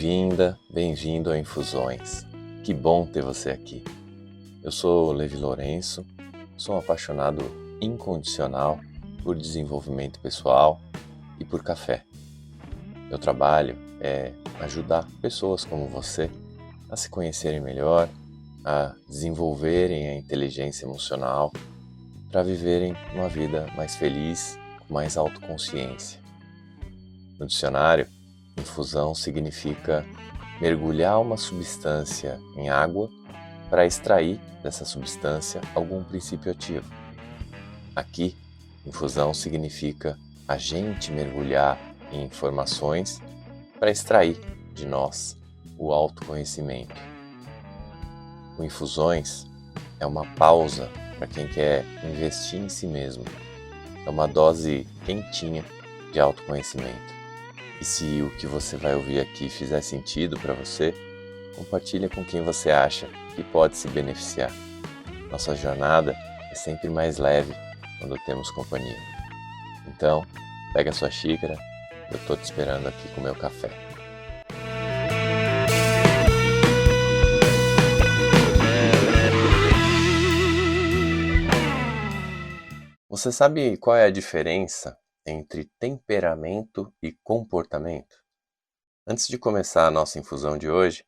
Bem-vinda, bem-vindo a Infusões. Que bom ter você aqui. Eu sou Levi Lourenço, sou um apaixonado incondicional por desenvolvimento pessoal e por café. Meu trabalho é ajudar pessoas como você a se conhecerem melhor, a desenvolverem a inteligência emocional para viverem uma vida mais feliz, com mais autoconsciência. No dicionário, infusão significa mergulhar uma substância em água para extrair dessa substância algum princípio ativo. Aqui, infusão significa a gente mergulhar em informações para extrair de nós o autoconhecimento. O Infusões é uma pausa para quem quer investir em si mesmo. É uma dose quentinha de autoconhecimento. E se o que você vai ouvir aqui fizer sentido para você, compartilha com quem você acha que pode se beneficiar. Nossa jornada é sempre mais leve quando temos companhia. Então, pega a sua xícara, eu estou te esperando aqui com o meu café. Você sabe qual é a diferença entre temperamento e comportamento? Antes de começar a nossa infusão de hoje,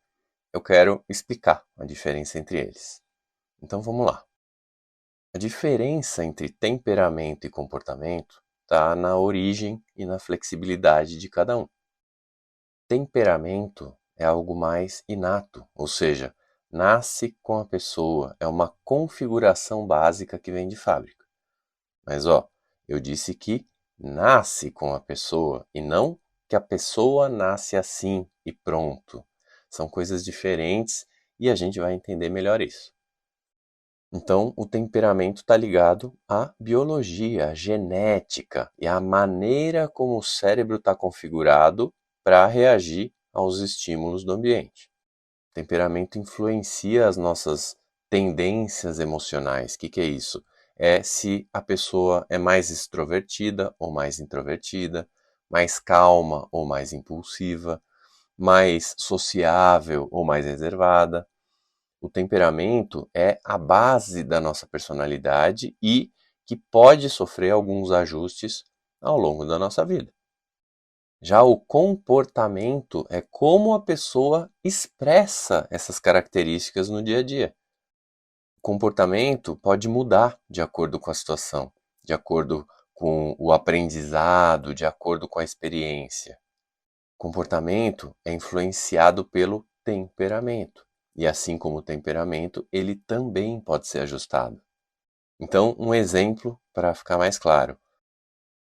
eu quero explicar a diferença entre eles. Então vamos lá. A diferença entre temperamento e comportamento está na origem e na flexibilidade de cada um. Temperamento é algo mais inato, ou seja, nasce com a pessoa, é uma configuração básica que vem de fábrica. Mas eu disse que nasce com a pessoa e não que a pessoa nasce assim e pronto. São coisas diferentes e a gente vai entender melhor isso. Então, o temperamento está ligado à biologia, à genética e à maneira como o cérebro está configurado para reagir aos estímulos do ambiente. O temperamento influencia as nossas tendências emocionais. O que é isso? É se a pessoa é mais extrovertida ou mais introvertida, mais calma ou mais impulsiva, mais sociável ou mais reservada. O temperamento é a base da nossa personalidade e que pode sofrer alguns ajustes ao longo da nossa vida. Já o comportamento é como a pessoa expressa essas características no dia a dia. O comportamento pode mudar de acordo com a situação, de acordo com o aprendizado, de acordo com a experiência. O comportamento é influenciado pelo temperamento. E assim como o temperamento, ele também pode ser ajustado. Então, um exemplo para ficar mais claro.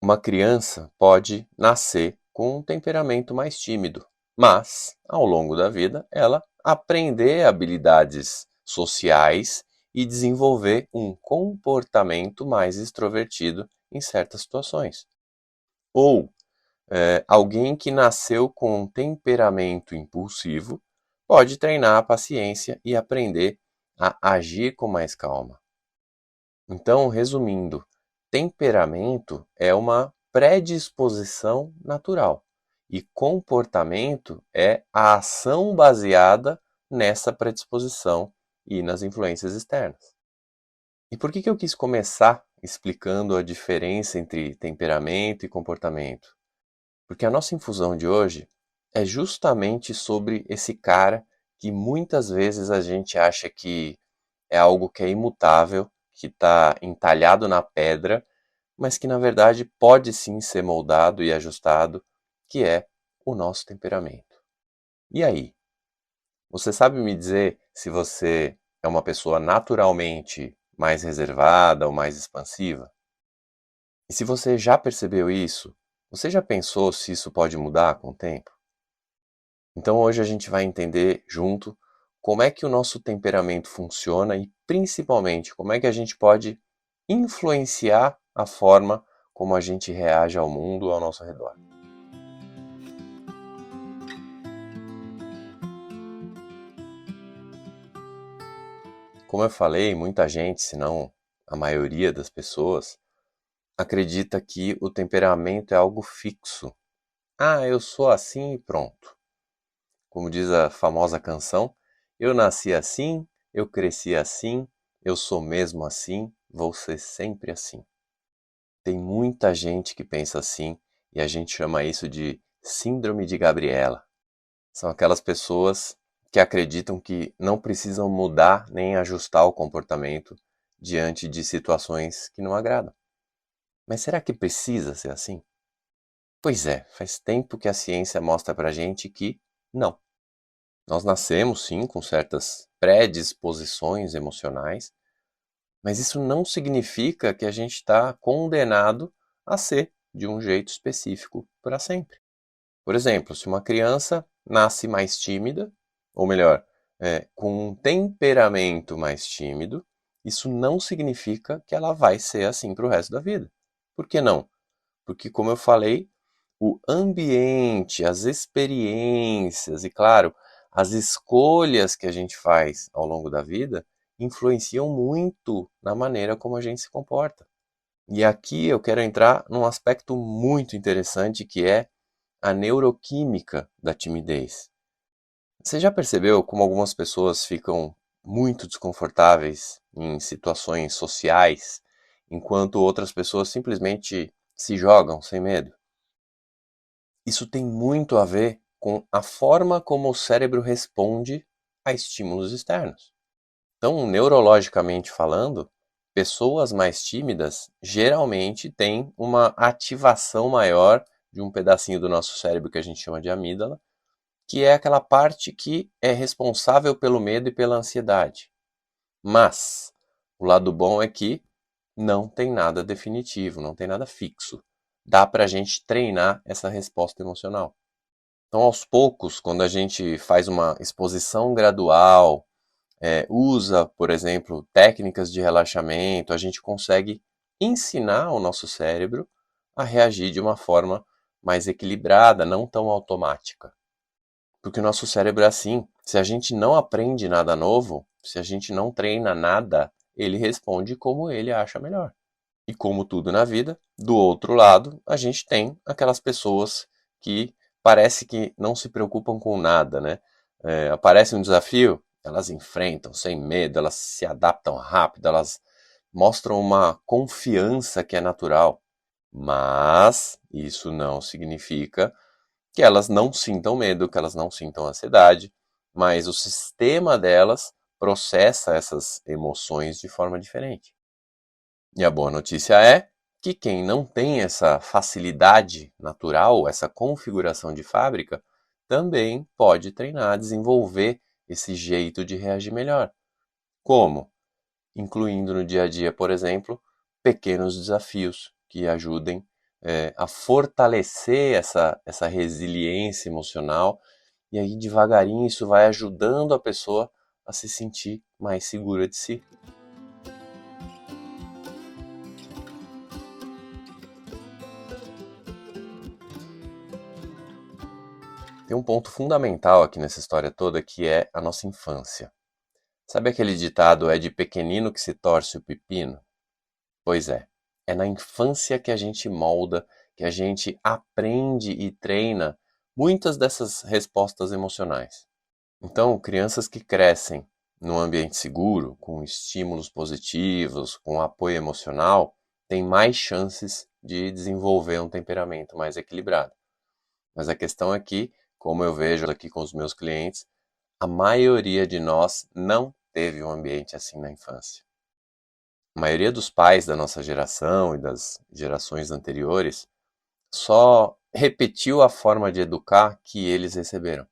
Uma criança pode nascer com um temperamento mais tímido, mas, ao longo da vida, ela aprender habilidades sociais e desenvolver um comportamento mais extrovertido em certas situações. Ou alguém que nasceu com um temperamento impulsivo pode treinar a paciência e aprender a agir com mais calma. Então, resumindo, temperamento é uma predisposição natural e comportamento é a ação baseada nessa predisposição e nas influências externas. E por que eu quis começar explicando a diferença entre temperamento e comportamento? Porque a nossa infusão de hoje é justamente sobre esse cara que muitas vezes a gente acha que é algo que é imutável, que está entalhado na pedra, mas que na verdade pode sim ser moldado e ajustado, que é o nosso temperamento. E aí? Você sabe me dizer se você é uma pessoa naturalmente mais reservada ou mais expansiva? E se você já percebeu isso, você já pensou se isso pode mudar com o tempo? Então hoje a gente vai entender junto como é que o nosso temperamento funciona e principalmente como é que a gente pode influenciar a forma como a gente reage ao mundo ao nosso redor. Como eu falei, muita gente, se não a maioria das pessoas, acredita que o temperamento é algo fixo. Ah, eu sou assim e pronto. como diz a famosa canção, eu nasci assim, eu cresci assim, eu sou mesmo assim, vou ser sempre assim. Tem muita gente que pensa assim e a gente chama isso de Síndrome de Gabriela. São aquelas pessoas que acreditam que não precisam mudar nem ajustar o comportamento diante de situações que não agradam. Mas será que precisa ser assim? Pois é, faz tempo que a ciência mostra pra gente que não. Nós nascemos sim com certas predisposições emocionais, mas isso não significa que a gente está condenado a ser de um jeito específico para sempre. Por exemplo, se uma criança nasce mais tímida, ou melhor, com um temperamento mais tímido, isso não significa que ela vai ser assim para o resto da vida. Por que não? Porque, como eu falei, o ambiente, as experiências e, claro, as escolhas que a gente faz ao longo da vida influenciam muito na maneira como a gente se comporta. E aqui eu quero entrar num aspecto muito interessante que é a neuroquímica da timidez. Você já percebeu como algumas pessoas ficam muito desconfortáveis em situações sociais, enquanto outras pessoas simplesmente se jogam sem medo? Isso tem muito a ver com a forma como o cérebro responde a estímulos externos. Então, neurologicamente falando, pessoas mais tímidas geralmente têm uma ativação maior de um pedacinho do nosso cérebro que a gente chama de amígdala, que é aquela parte que é responsável pelo medo e pela ansiedade. Mas o lado bom é que não tem nada definitivo, não tem nada fixo. Dá para a gente treinar essa resposta emocional. Então, aos poucos, quando a gente faz uma exposição gradual, usa, por exemplo, técnicas de relaxamento, a gente consegue ensinar o nosso cérebro a reagir de uma forma mais equilibrada, não tão automática. Porque o nosso cérebro é assim. Se a gente não aprende nada novo, se a gente não treina nada, ele responde como ele acha melhor. E como tudo na vida, do outro lado, a gente tem aquelas pessoas que parece que não se preocupam com nada, né? Aparece um desafio, elas enfrentam sem medo, elas se adaptam rápido, elas mostram uma confiança que é natural. Mas isso não significa que elas não sintam medo, que elas não sintam ansiedade, mas o sistema delas processa essas emoções de forma diferente. E a boa notícia é que quem não tem essa facilidade natural, essa configuração de fábrica, também pode treinar, desenvolver esse jeito de reagir melhor. Como? Incluindo no dia a dia, por exemplo, pequenos desafios que ajudem a fortalecer essa resiliência emocional, e aí devagarinho isso vai ajudando a pessoa a se sentir mais segura de si. Tem um ponto fundamental aqui nessa história toda que é a nossa infância. Sabe aquele ditado é de pequenino que se torce o pepino? Pois é na infância que a gente molda, que a gente aprende e treina muitas dessas respostas emocionais. Então, crianças que crescem num ambiente seguro, com estímulos positivos, com apoio emocional, têm mais chances de desenvolver um temperamento mais equilibrado. Mas a questão é que, como eu vejo aqui com os meus clientes, a maioria de nós não teve um ambiente assim na infância. A maioria dos pais da nossa geração e das gerações anteriores só repetiu a forma de educar que eles receberam.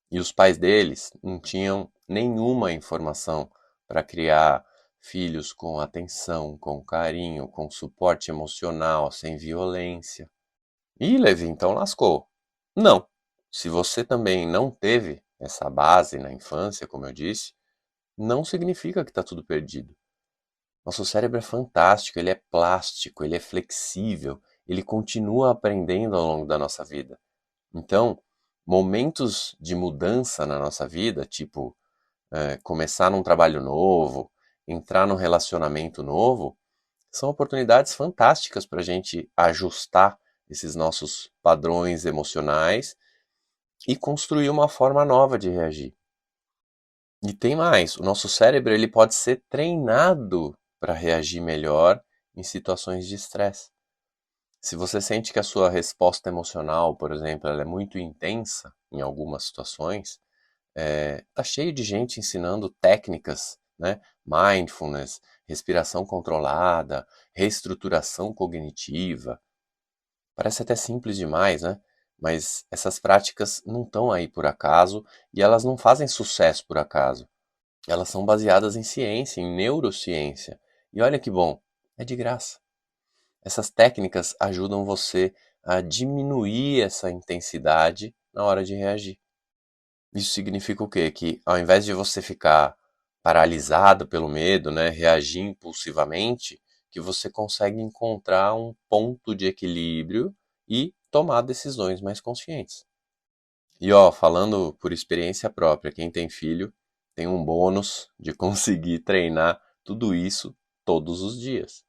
E os pais deles não tinham nenhuma informação para criar filhos com atenção, com carinho, com suporte emocional, sem violência. E Levi então lascou. Não. Se você também não teve essa base na infância, como eu disse, não significa que está tudo perdido. Nosso cérebro é fantástico, ele é plástico, ele é flexível, ele continua aprendendo ao longo da nossa vida. Então, momentos de mudança na nossa vida, tipo começar num trabalho novo, entrar num relacionamento novo, são oportunidades fantásticas para a gente ajustar esses nossos padrões emocionais e construir uma forma nova de reagir. E tem mais, o nosso cérebro ele pode ser treinado para reagir melhor em situações de estresse. Se você sente que a sua resposta emocional, por exemplo, ela é muito intensa em algumas situações, tá cheio de gente ensinando técnicas, né? Mindfulness, respiração controlada, reestruturação cognitiva. Parece até simples demais, né? Mas essas práticas não estão aí por acaso e elas não fazem sucesso por acaso. Elas são baseadas em ciência, em neurociência. E olha que bom, é de graça. Essas técnicas ajudam você a diminuir essa intensidade na hora de reagir. Isso significa o quê? Que ao invés de você ficar paralisado pelo medo, né, reagir impulsivamente, que você consegue encontrar um ponto de equilíbrio e tomar decisões mais conscientes. E ó, falando por experiência própria, quem tem filho tem um bônus de conseguir treinar tudo isso todos os dias.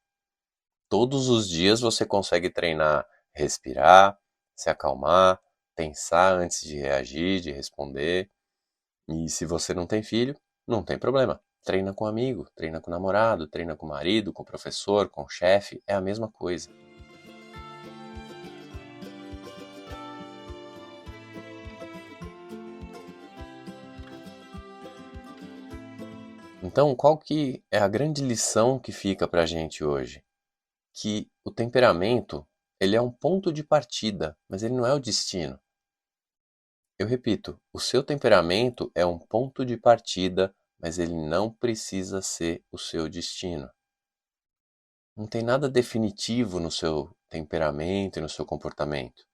Todos os dias você consegue treinar respirar, se acalmar, pensar antes de reagir, de responder. E se você não tem filho, não tem problema. Treina com amigo, treina com namorado, treina com marido, com professor, com chefe, é a mesma coisa. Então, qual que é a grande lição que fica pra gente hoje? Que o temperamento, ele é um ponto de partida, mas ele não é o destino. Eu repito, o seu temperamento é um ponto de partida, mas ele não precisa ser o seu destino. Não tem nada definitivo no seu temperamento e no seu comportamento.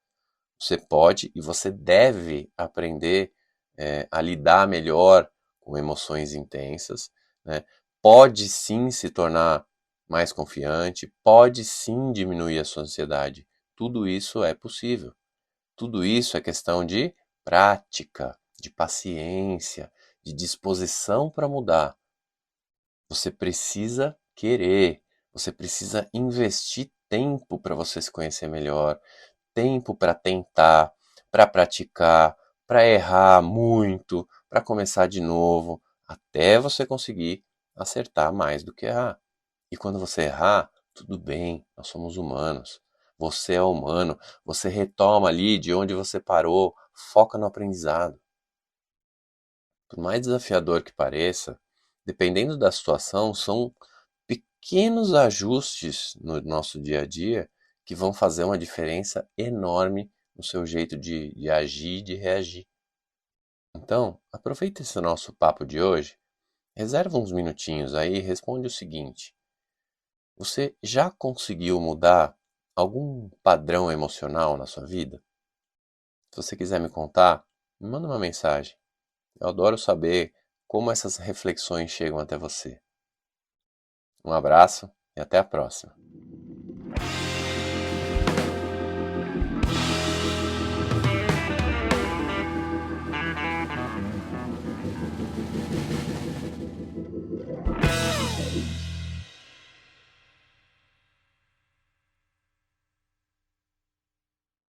Você pode e você deve aprender a lidar melhor com emoções intensas, né? Pode sim se tornar mais confiante, pode sim diminuir a sua ansiedade. Tudo isso é possível. Tudo isso é questão de prática, de paciência, de disposição para mudar. Você precisa querer, você precisa investir tempo para você se conhecer melhor, tempo para tentar, para praticar, para errar muito, para começar de novo, até você conseguir acertar mais do que errar. E quando você errar, tudo bem, nós somos humanos. Você é humano, você retoma ali de onde você parou, foca no aprendizado. Por mais desafiador que pareça, dependendo da situação, são pequenos ajustes no nosso dia a dia que vão fazer uma diferença enorme no seu jeito de agir e de reagir. Então, aproveita esse nosso papo de hoje, reserva uns minutinhos aí e responde o seguinte: você já conseguiu mudar algum padrão emocional na sua vida? Se você quiser me contar, me manda uma mensagem. Eu adoro saber como essas reflexões chegam até você. Um abraço e até a próxima.